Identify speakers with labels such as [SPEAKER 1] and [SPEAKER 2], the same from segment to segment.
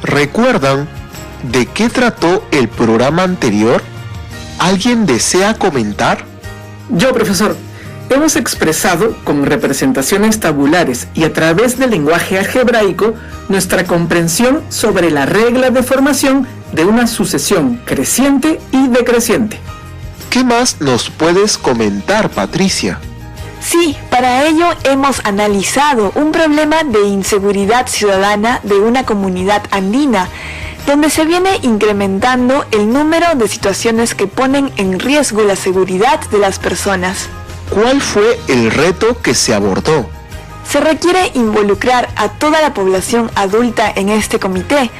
[SPEAKER 1] ¿Recuerdan de qué trató el programa anterior? ¿Alguien desea comentar?
[SPEAKER 2] Yo, profesor. Hemos expresado con representaciones tabulares y a través del lenguaje algebraico nuestra comprensión sobre la regla de formación de una sucesión creciente y decreciente.
[SPEAKER 1] ¿Qué más nos puedes comentar, Patricia?
[SPEAKER 3] Sí, para ello hemos analizado un problema de inseguridad ciudadana de una comunidad andina, donde se viene incrementando el número de situaciones que ponen en riesgo la seguridad de las personas.
[SPEAKER 1] ¿Cuál fue el reto que se abordó?
[SPEAKER 3] Se requiere involucrar a toda la población adulta en este comité.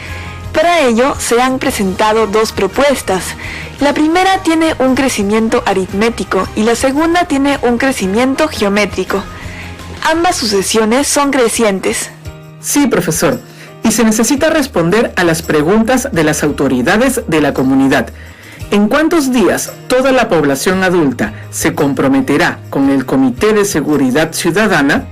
[SPEAKER 3] Para ello se han presentado dos propuestas. La primera tiene un crecimiento aritmético y la segunda tiene un crecimiento geométrico. Ambas sucesiones son crecientes.
[SPEAKER 2] Sí, profesor, y se necesita responder a las preguntas de las autoridades de la comunidad. ¿En cuántos días toda la población adulta se comprometerá con el Comité de Seguridad Ciudadana?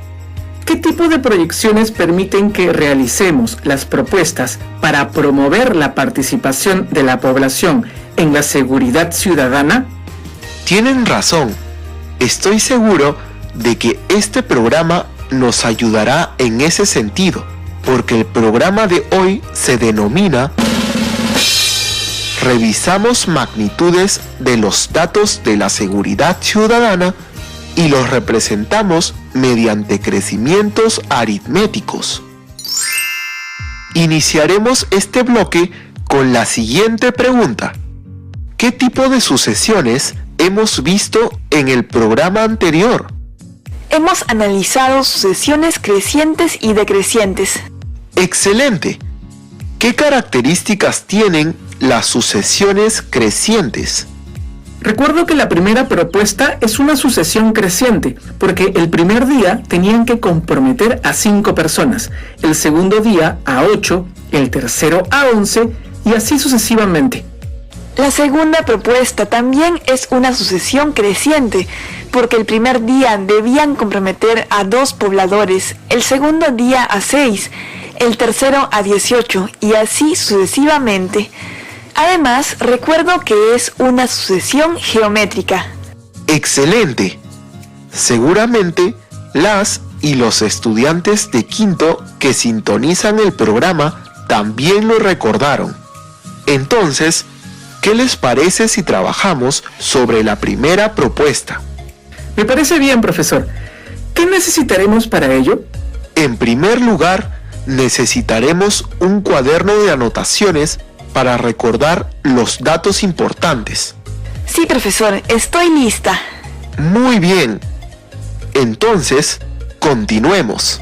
[SPEAKER 2] ¿Qué tipo de proyecciones permiten que realicemos las propuestas para promover la participación de la población en la seguridad ciudadana?
[SPEAKER 1] Tienen razón. Estoy seguro de que este programa nos ayudará en ese sentido, porque el programa de hoy se denomina Revisamos magnitudes de los datos de la seguridad ciudadana y los representamos mediante crecimientos aritméticos. Iniciaremos este bloque con la siguiente pregunta. ¿Qué tipo de sucesiones hemos visto en el programa anterior?
[SPEAKER 3] Hemos analizado sucesiones crecientes y decrecientes.
[SPEAKER 1] ¡Excelente! ¿Qué características tienen las sucesiones crecientes?
[SPEAKER 2] Recuerdo que la primera propuesta es una sucesión creciente, porque el primer día tenían que comprometer a 5 personas, el segundo día a 8, el tercero a 11 y así sucesivamente.
[SPEAKER 3] La segunda propuesta también es una sucesión creciente, porque el primer día debían comprometer a 2 pobladores, el segundo día a 6, el tercero a 18 y así sucesivamente. Además, recuerdo que es una sucesión geométrica.
[SPEAKER 1] ¡Excelente! Seguramente las y los estudiantes de quinto que sintonizan el programa también lo recordaron. Entonces, ¿qué les parece si trabajamos sobre la primera propuesta?
[SPEAKER 2] Me parece bien, profesor. ¿Qué necesitaremos para ello?
[SPEAKER 1] En primer lugar, necesitaremos un cuaderno de anotaciones para recordar los datos importantes.
[SPEAKER 3] Sí, profesor, estoy lista.
[SPEAKER 1] Muy bien. Entonces, continuemos.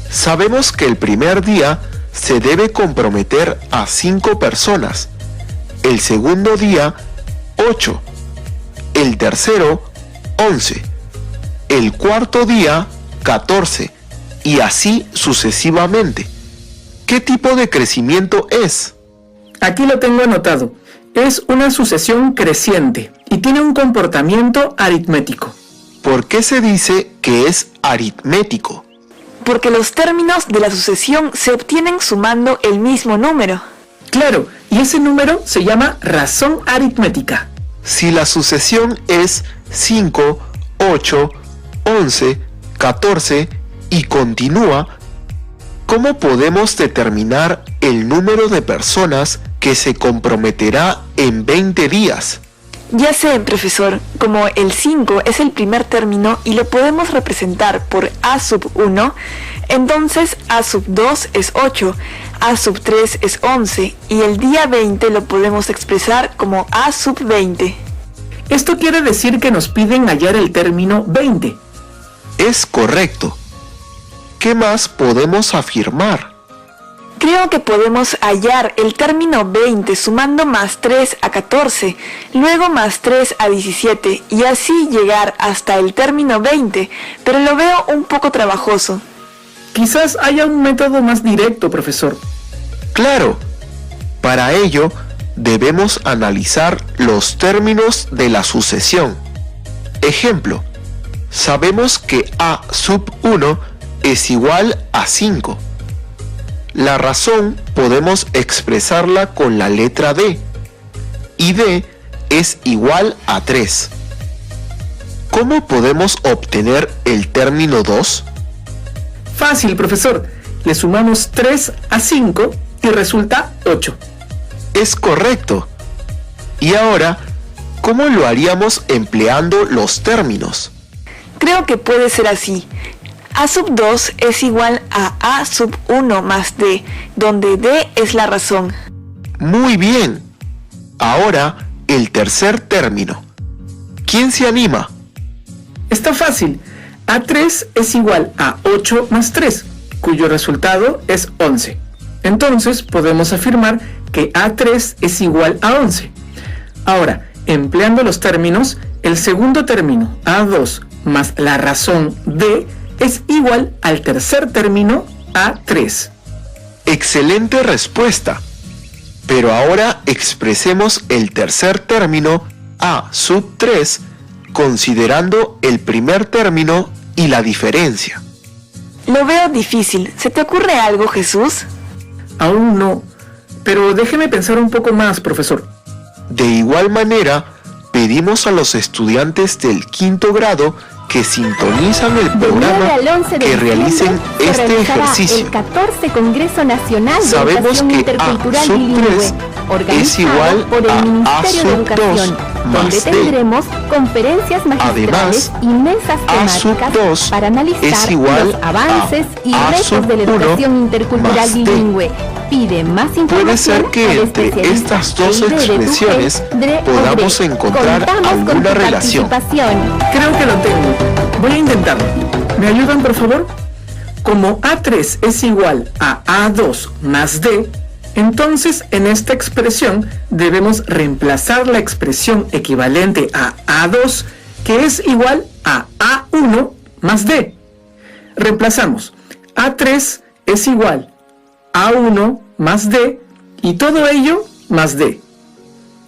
[SPEAKER 1] Sabemos que el primer día se debe comprometer a 5 personas, el segundo día 8, el tercero 11, el cuarto día 14 y así sucesivamente. ¿Qué tipo de crecimiento es?
[SPEAKER 2] Aquí lo tengo anotado. Es una sucesión creciente y tiene un comportamiento aritmético.
[SPEAKER 1] ¿Por qué se dice que es aritmético?
[SPEAKER 3] Porque los términos de la sucesión se obtienen sumando el mismo número.
[SPEAKER 2] Claro, y ese número se llama razón aritmética.
[SPEAKER 1] Si la sucesión es 5, 8, 11, 14 y continúa, ¿cómo podemos determinar el número de personas que se comprometerá en 20 días?
[SPEAKER 3] Ya sé, profesor, como el 5 es el primer término y lo podemos representar por A sub 1, entonces A sub 2 es 8, A sub 3 es 11 y el día 20 lo podemos expresar como A sub 20.
[SPEAKER 2] Esto quiere decir que nos piden hallar el término 20.
[SPEAKER 1] Es correcto. ¿Qué más podemos afirmar?
[SPEAKER 3] Creo que podemos hallar el término 20 sumando más 3 a 14, luego más 3 a 17 y así llegar hasta el término 20, pero lo veo un poco trabajoso.
[SPEAKER 2] Quizás haya un método más directo, profesor.
[SPEAKER 1] Claro. Para ello, debemos analizar los términos de la sucesión. Ejemplo, sabemos que A sub 1 es igual a 5. La razón podemos expresarla con la letra D, y D es igual a 3. ¿Cómo podemos obtener el término 2?
[SPEAKER 2] Fácil, profesor. Le sumamos 3 a 5 y resulta 8.
[SPEAKER 1] Es correcto. Y ahora, ¿cómo lo haríamos empleando los términos?
[SPEAKER 3] Creo que puede ser así. A sub 2 es igual a A sub 1 más D, donde D es la razón.
[SPEAKER 1] Muy bien. Ahora, el tercer término. ¿Quién se anima?
[SPEAKER 2] Está fácil. A3 es igual a 8 más 3, cuyo resultado es 11. Entonces podemos afirmar que A3 es igual a 11. Ahora, empleando los términos, el segundo término, A2, más la razón D, es igual al tercer término, A3.
[SPEAKER 1] Excelente respuesta. Pero ahora expresemos el tercer término, A sub 3, considerando el primer término y la diferencia.
[SPEAKER 3] Lo veo difícil. ¿Se te ocurre algo, Jesús?
[SPEAKER 2] Aún no, pero déjeme pensar un poco más, profesor.
[SPEAKER 1] De igual manera, pedimos a los estudiantes del quinto grado que sintonizan el programa que realicen este ejercicio.
[SPEAKER 4] El 14 Congreso Nacional de
[SPEAKER 1] Sabemos
[SPEAKER 4] Educación
[SPEAKER 1] que
[SPEAKER 4] Intercultural
[SPEAKER 1] A sub
[SPEAKER 4] Bilingüe,
[SPEAKER 1] 3 es
[SPEAKER 4] organizado
[SPEAKER 1] igual
[SPEAKER 4] por el
[SPEAKER 1] a
[SPEAKER 4] Ministerio de
[SPEAKER 1] sub 2
[SPEAKER 4] Educación, donde
[SPEAKER 1] más D.
[SPEAKER 4] tendremos conferencias magistrales
[SPEAKER 1] Además,
[SPEAKER 4] y mesas
[SPEAKER 1] A sub
[SPEAKER 4] temáticas
[SPEAKER 1] 2
[SPEAKER 4] para analizar
[SPEAKER 1] es igual
[SPEAKER 4] los avances y
[SPEAKER 1] a
[SPEAKER 4] retos
[SPEAKER 1] sub
[SPEAKER 4] de la
[SPEAKER 1] 1
[SPEAKER 4] educación intercultural
[SPEAKER 1] más D.
[SPEAKER 4] bilingüe. Pide más información.
[SPEAKER 1] Puede ser que
[SPEAKER 4] al
[SPEAKER 1] entre
[SPEAKER 4] especialista
[SPEAKER 1] estas dos
[SPEAKER 4] EIDE de tu
[SPEAKER 1] expresiones
[SPEAKER 4] DRE
[SPEAKER 1] podamos encontrar
[SPEAKER 4] Contamos con
[SPEAKER 1] alguna
[SPEAKER 4] tu
[SPEAKER 1] relación.
[SPEAKER 4] participación.
[SPEAKER 2] Creo que lo tengo. Voy a intentarlo. ¿Me ayudan, por favor? Como A3 es igual a A2 más D, entonces en esta expresión debemos reemplazar la expresión equivalente a A2, que es igual a A1 más D. Reemplazamos. A3 es igual a A1 más D y todo ello más D.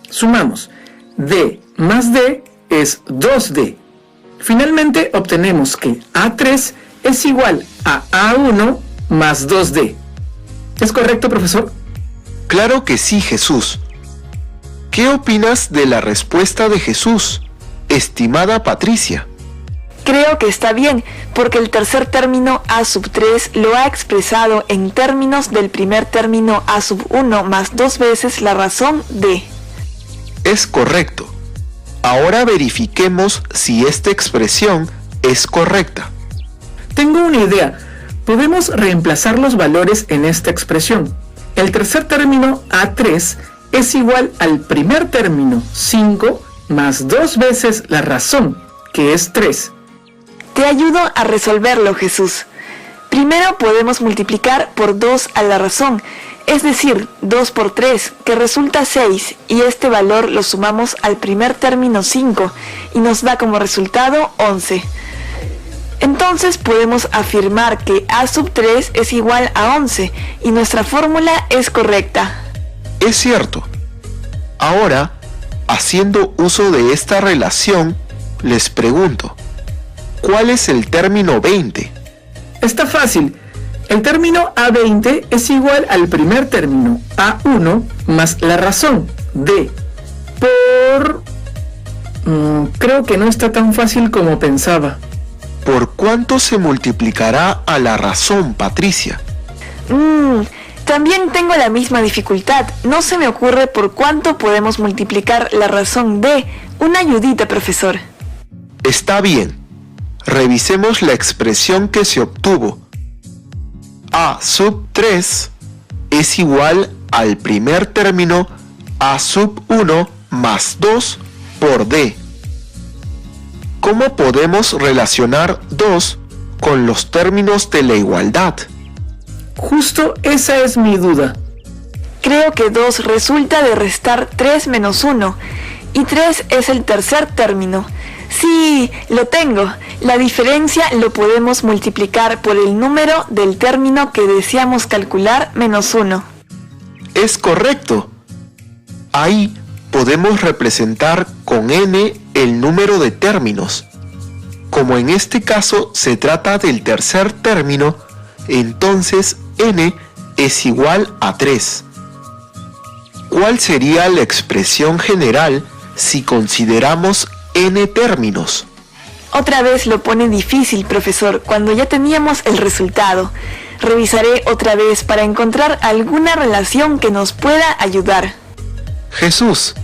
[SPEAKER 2] Sumamos. D más D es 2D. Finalmente obtenemos que A3 es igual a A1 más 2D. ¿Es correcto, profesor?
[SPEAKER 1] Claro que sí, Jesús. ¿Qué opinas de la respuesta de Jesús, estimada Patricia?
[SPEAKER 3] Creo que está bien, porque el tercer término A sub 3 lo ha expresado en términos del primer término A sub 1 más 2 veces la razón D.
[SPEAKER 1] Es correcto. Ahora verifiquemos si esta expresión es correcta.
[SPEAKER 2] Tengo una idea. Podemos reemplazar los valores en esta expresión. El tercer término A3 es igual al primer término 5 más 2 veces la razón, que es 3.
[SPEAKER 3] Te ayudo a resolverlo, Jesús. Primero podemos multiplicar por 2 a la razón, es decir, 2 por 3, que resulta 6, y este valor lo sumamos al primer término 5, y nos da como resultado 11. Entonces podemos afirmar que A sub 3 es igual a 11, y nuestra fórmula es correcta.
[SPEAKER 1] Es cierto. Ahora, haciendo uso de esta relación, les pregunto, ¿cuál es el término 20?
[SPEAKER 2] Está fácil. El término A20 es igual al primer término A1 más la razón D por... creo que no está tan fácil como pensaba.
[SPEAKER 1] ¿Por cuánto se multiplicará a la razón, Patricia?
[SPEAKER 3] También tengo la misma dificultad. No se me ocurre por cuánto podemos multiplicar la razón D. Una ayudita, profesor.
[SPEAKER 1] Está bien. Revisemos la expresión que se obtuvo. A sub 3 es igual al primer término A sub 1 más 2 por D. ¿Cómo podemos relacionar 2 con los términos de la igualdad?
[SPEAKER 2] Justo esa es mi duda.
[SPEAKER 3] Creo que 2 resulta de restar 3 menos 1, y 3 es el tercer término. Sí, lo tengo. La diferencia lo podemos multiplicar por el número del término que deseamos calcular menos 1.
[SPEAKER 1] Es correcto. Ahí podemos representar con n el número de términos. Como en este caso se trata del tercer término, entonces n es igual a 3. ¿Cuál sería la expresión general si consideramos n términos?
[SPEAKER 3] Otra vez lo pone difícil, profesor, cuando ya teníamos el resultado. Revisaré otra vez para encontrar alguna relación que nos pueda ayudar.
[SPEAKER 1] Jesús,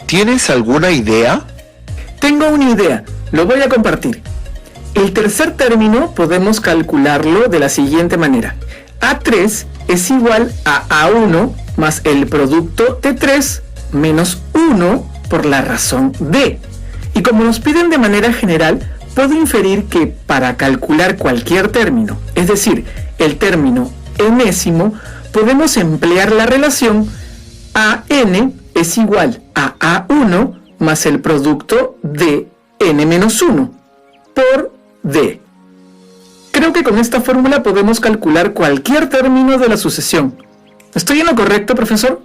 [SPEAKER 1] ¿tienes alguna idea?
[SPEAKER 2] Tengo una idea, lo voy a compartir. El tercer término podemos calcularlo de la siguiente manera. A3 es igual a A1 más el producto de 3 menos 1 por la razón D. Y como nos piden de manera general, puedo inferir que para calcular cualquier término, es decir, el término enésimo, podemos emplear la relación AN es igual a A1 más el producto de n-1 por D. Creo que con esta fórmula podemos calcular cualquier término de la sucesión. ¿Estoy en lo correcto, profesor?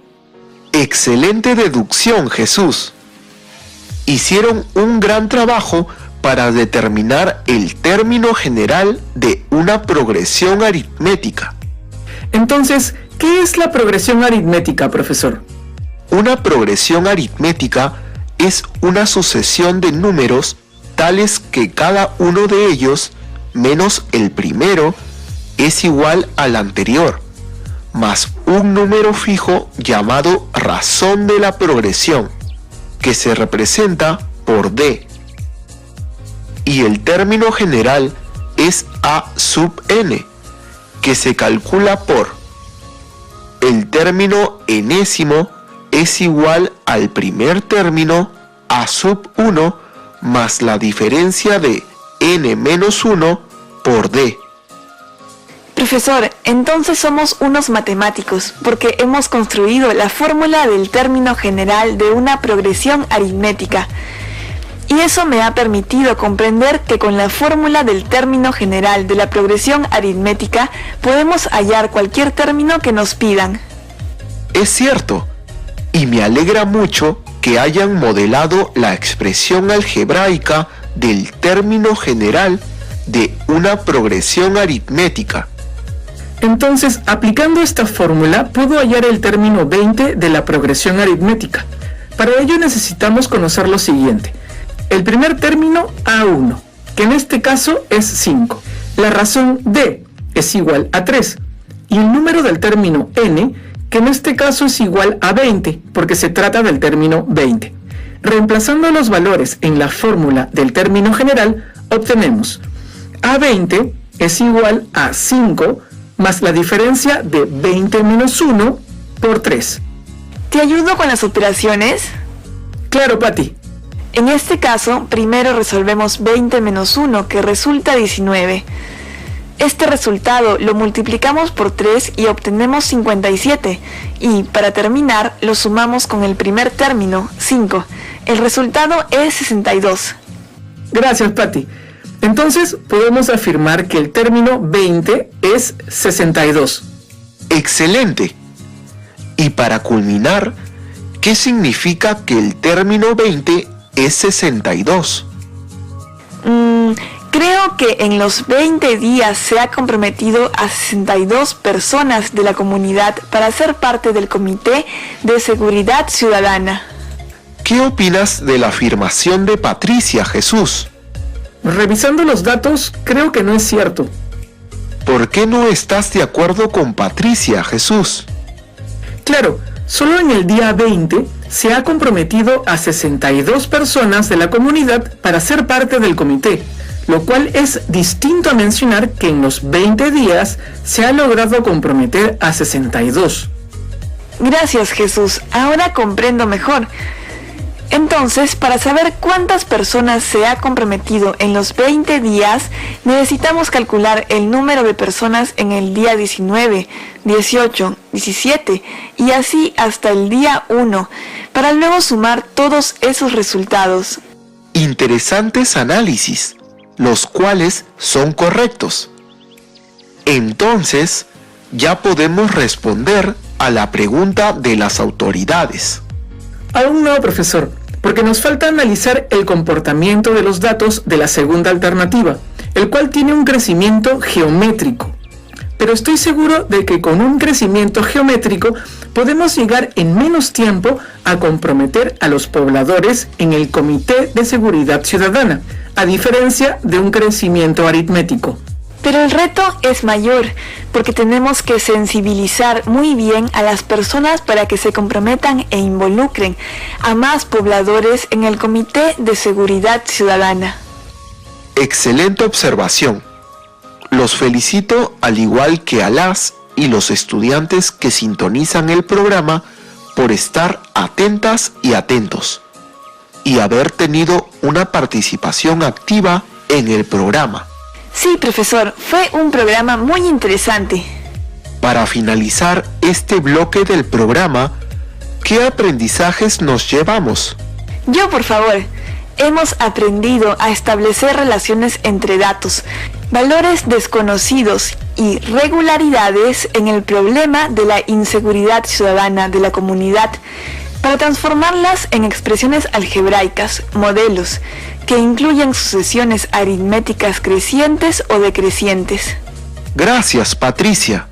[SPEAKER 1] Excelente deducción, Jesús. Hicieron un gran trabajo para determinar el término general de una progresión aritmética.
[SPEAKER 2] Entonces, ¿qué es la progresión aritmética, profesor?
[SPEAKER 1] Una progresión aritmética es una sucesión de números tales que cada uno de ellos, menos el primero, es igual al anterior, más un número fijo llamado razón de la progresión, que se representa por D. Y el término general es A sub n, que se calcula por el término enésimo es igual al primer término A sub 1 más la diferencia de n menos 1 por D.
[SPEAKER 3] Profesor, entonces somos unos matemáticos porque hemos construido la fórmula del término general de una progresión aritmética. Y eso me ha permitido comprender que con la fórmula del término general de la progresión aritmética podemos hallar cualquier término que nos pidan.
[SPEAKER 1] Es cierto, y me alegra mucho que hayan modelado la expresión algebraica del término general de una progresión aritmética.
[SPEAKER 2] Entonces, aplicando esta fórmula, puedo hallar el término 20 de la progresión aritmética. Para ello necesitamos conocer lo siguiente. El primer término A1, que en este caso es 5. La razón D es igual a 3. Y el número del término n, que en este caso es igual a 20, porque se trata del término 20. Reemplazando los valores en la fórmula del término general, obtenemos A20 es igual a 5 más la diferencia de 20 menos 1 por 3.
[SPEAKER 3] ¿Te ayudo con las operaciones?
[SPEAKER 2] Claro, Patti.
[SPEAKER 3] En este caso, primero resolvemos 20 menos 1, que resulta 19. Este resultado lo multiplicamos por 3 y obtenemos 57. Y, para terminar, lo sumamos con el primer término, 5. El resultado es 62.
[SPEAKER 2] Gracias, Patti. Entonces, podemos afirmar que el término 20 es 62.
[SPEAKER 1] ¡Excelente! Y para culminar, ¿qué significa que el término 20 es 62?
[SPEAKER 3] Creo que en los 20 días se ha comprometido a 62 personas de la comunidad para ser parte del Comité de Seguridad Ciudadana.
[SPEAKER 1] ¿Qué opinas de la afirmación de Patricia, Jesús?
[SPEAKER 2] Revisando los datos, creo que no es cierto.
[SPEAKER 1] ¿Por qué no estás de acuerdo con Patricia, Jesús?
[SPEAKER 2] Claro, solo en el día 20 se ha comprometido a 62 personas de la comunidad para ser parte del comité, lo cual es distinto a mencionar que en los 20 días se ha logrado comprometer a 62.
[SPEAKER 3] Gracias, Jesús. Ahora comprendo mejor. Entonces, para saber cuántas personas se ha comprometido en los 20 días, necesitamos calcular el número de personas en el día 19, 18, 17 y así hasta el día 1, para luego sumar todos esos resultados.
[SPEAKER 1] Interesantes análisis, los cuales son correctos. Entonces, ya podemos responder a la pregunta de las autoridades.
[SPEAKER 2] Aún no, profesor, porque nos falta analizar el comportamiento de los datos de la segunda alternativa, el cual tiene un crecimiento geométrico. pero estoy seguro de que con un crecimiento geométrico podemos llegar en menos tiempo a comprometer a los pobladores en el Comité de Seguridad Ciudadana, a diferencia de un crecimiento aritmético.
[SPEAKER 3] Pero el reto es mayor, porque tenemos que sensibilizar muy bien a las personas para que se comprometan e involucren a más pobladores en el Comité de Seguridad Ciudadana.
[SPEAKER 1] Excelente observación. Los felicito al igual que a las y los estudiantes que sintonizan el programa por estar atentas y atentos y haber tenido una participación activa en el programa.
[SPEAKER 3] Sí, profesor, fue un programa muy interesante.
[SPEAKER 1] Para finalizar este bloque del programa, ¿qué aprendizajes nos llevamos?
[SPEAKER 3] Yo, por favor, hemos aprendido a establecer relaciones entre datos, valores desconocidos y regularidades en el problema de la inseguridad ciudadana de la comunidad, para transformarlas en expresiones algebraicas, modelos, que incluyen sucesiones aritméticas crecientes o decrecientes.
[SPEAKER 1] Gracias, Patricia.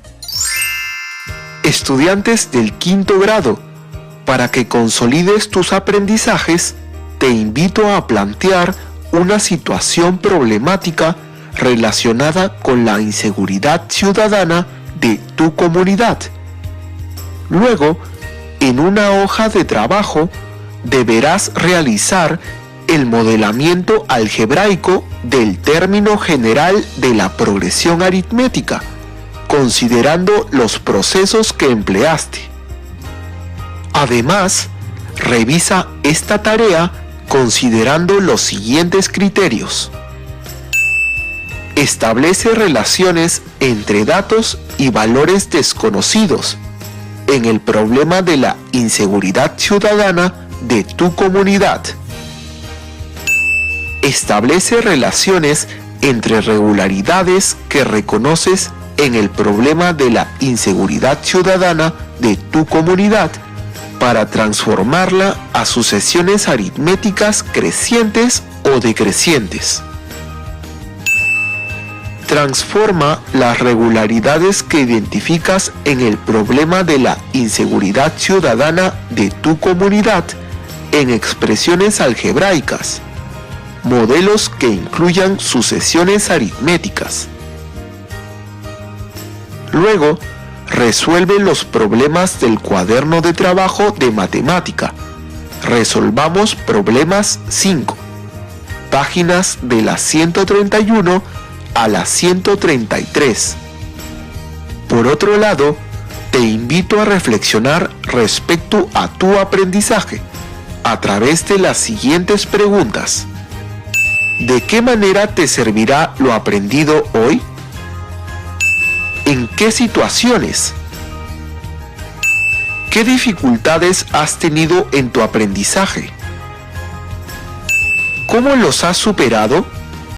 [SPEAKER 1] Estudiantes del 5º grado, para que consolides tus aprendizajes, te invito a plantear una situación problemática relacionada con la inseguridad ciudadana de tu comunidad. Luego, en una hoja de trabajo, deberás realizar el modelamiento algebraico del término general de la progresión aritmética, considerando los procesos que empleaste. Además, revisa esta tarea considerando los siguientes criterios. Establece relaciones entre datos y valores desconocidos en el problema de la inseguridad ciudadana de tu comunidad. Establece relaciones entre regularidades que reconoces en el problema de la inseguridad ciudadana de tu comunidad para transformarla a sucesiones aritméticas crecientes o decrecientes. Transforma las regularidades que identificas en el problema de la inseguridad ciudadana de tu comunidad en expresiones algebraicas, modelos que incluyan sucesiones aritméticas. Luego, resuelve los problemas del cuaderno de trabajo de matemática. Resolvamos problemas 5, páginas de la 131 a la 133. Por otro lado, te invito a reflexionar respecto a tu aprendizaje a través de las siguientes preguntas. ¿De qué manera te servirá lo aprendido hoy? ¿En qué situaciones? ¿Qué dificultades has tenido en tu aprendizaje? ¿Cómo los has superado?